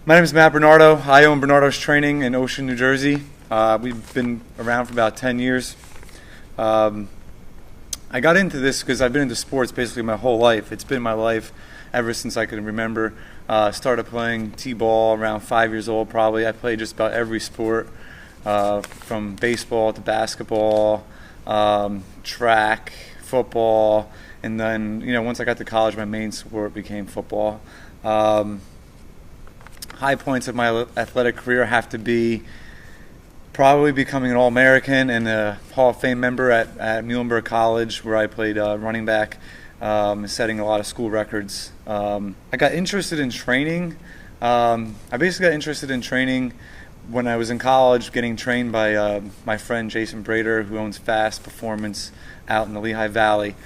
My name is Matt Bernardo. I own Bernardos Training in Ocean, New Jersey. We've been around for about 10 years. I got into this because I've been into sports basically my whole life. It's been my life ever since I can remember. Started playing t-ball around 5 years old probably. I played just about every sport, from baseball to basketball, track, football, and then once I got to college, my main sport became football. High points of my athletic career have to be probably becoming an All-American and a Hall of Fame member at Muhlenberg College, where I played running back, setting a lot of school records. I got interested in training. I basically got interested in training when I was in college, getting trained by my friend Jason Brader, who owns Fast Performance out in the Lehigh Valley.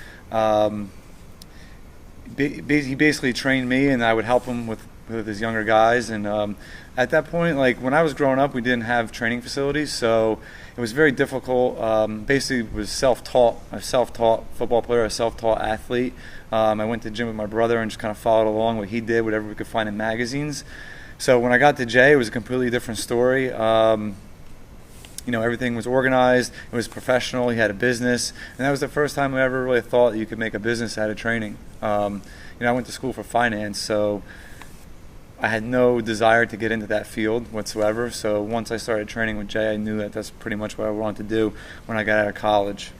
He basically trained me, and I would help him with his younger guys. And at that point, like when I was growing up, we didn't have training facilities, so it was very difficult. Basically, was self-taught. A self-taught football player, a self-taught athlete. I went to the gym with my brother and just kind of followed along what he did, whatever we could find in magazines. So when I got to Jay, it was a completely different story. Everything was organized. It was professional. He had a business, and that was the first time I ever really thought you could make a business out of training. I went to school for finance, so I had no desire to get into that field whatsoever. So once I started training with Jay, I knew that that's pretty much what I wanted to do when I got out of college.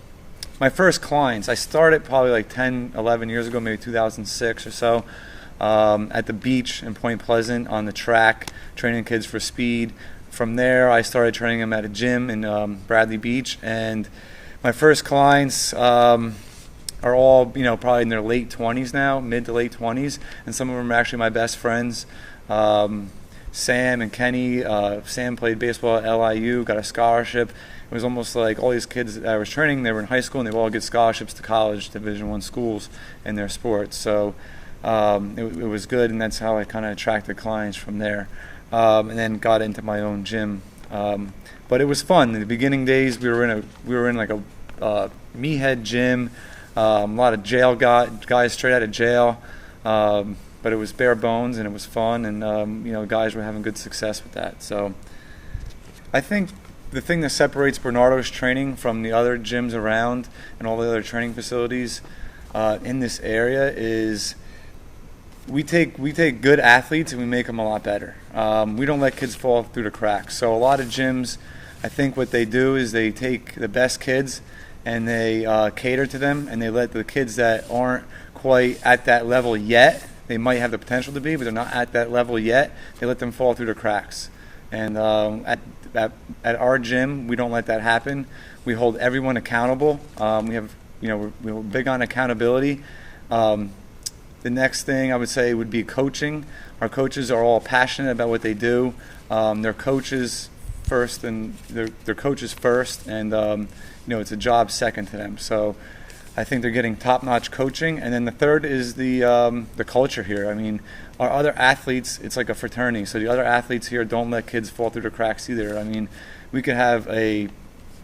My first clients, I started probably like 10, 11 years ago, maybe 2006 or so, at the beach in Point Pleasant on the track, training kids for speed. From there, I started training them at a gym in Bradley Beach, and my first clients are all probably in their late 20s now, mid to late 20s, and some of them are actually my best friends. Sam and Kenny. Sam played baseball at LIU, got a scholarship. It was almost like all these kids that I was training, they were in high school, and they all get scholarships to college, Division I schools in their sports. So it was good, and that's how I kind of attracted clients from there. And then got into my own gym. But it was fun. In the beginning days, we were in like a meathead gym. A lot of jail guys straight out of jail. But it was bare bones, and it was fun, and guys were having good success with that. So I think the thing that separates Bernardos Training from the other gyms around and all the other training facilities in this area is we take good athletes and we make them a lot better. We don't let kids fall through the cracks. So a lot of gyms, I think what they do is they take the best kids and they cater to them, and they let the kids that aren't quite at that level yet, they might have the potential to be, but they're not at that level yet, they let them fall through the cracks. And at our gym, we don't let that happen. We hold everyone accountable. We're big on accountability. The next thing I would say would be coaching. Our coaches are all passionate about what they do. They're coaches first, and they're coaches first, and it's a job second to them. So I think they're getting top-notch coaching. And then the third is the culture here. I mean, our other athletes, it's like a fraternity. So the other athletes here don't let kids fall through the cracks either. I mean, we could have a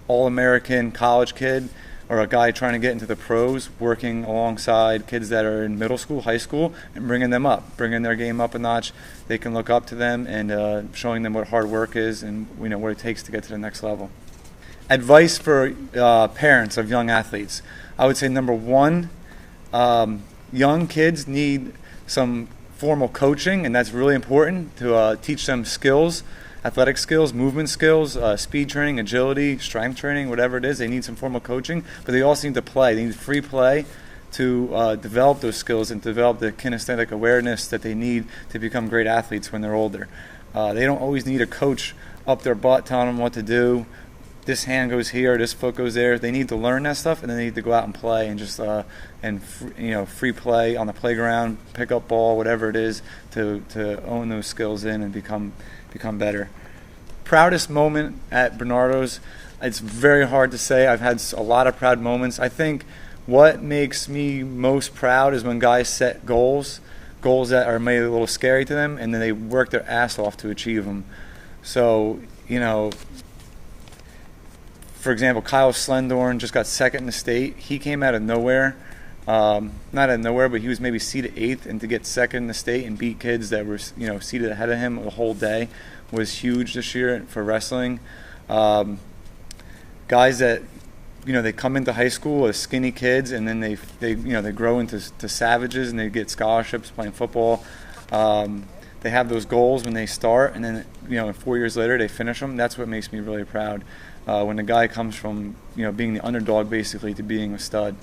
All-American college kid or a guy trying to get into the pros working alongside kids that are in middle school, high school, and bringing them up, bringing their game up a notch. They can look up to them and showing them what hard work is and what it takes to get to the next level. Advice for parents of young athletes. I would say number one, young kids need some formal coaching, and that's really important to teach them skills, athletic skills, movement skills, speed training, agility, strength training, whatever it is. They need some formal coaching, but they also need to play. They need free play to develop those skills and develop the kinesthetic awareness that they need to become great athletes when they're older. They don't always need a coach up their butt telling them what to do. This hand goes here, this foot goes there. They need to learn that stuff, and then they need to go out and play and just free play on the playground, pick up ball, whatever it is, to own those skills in and become better. Proudest moment at Bernardo's. It's very hard to say. I've had a lot of proud moments. I think what makes me most proud is when guys set goals that are maybe a little scary to them, and then they work their ass off to achieve them. So, for example, Kyle Slendorn just got second in the state. He came out of nowhere. not out of nowhere, but he was maybe seeded 8th, and to get second in the state and beat kids that were seeded ahead of him the whole day was huge this year for wrestling. Guys that they come into high school as skinny kids, and then they grow into savages, and they get scholarships playing football. They have those goals when they start, and then 4 years later they finish them. That's what makes me really proud. When a guy comes from being the underdog basically to being a stud.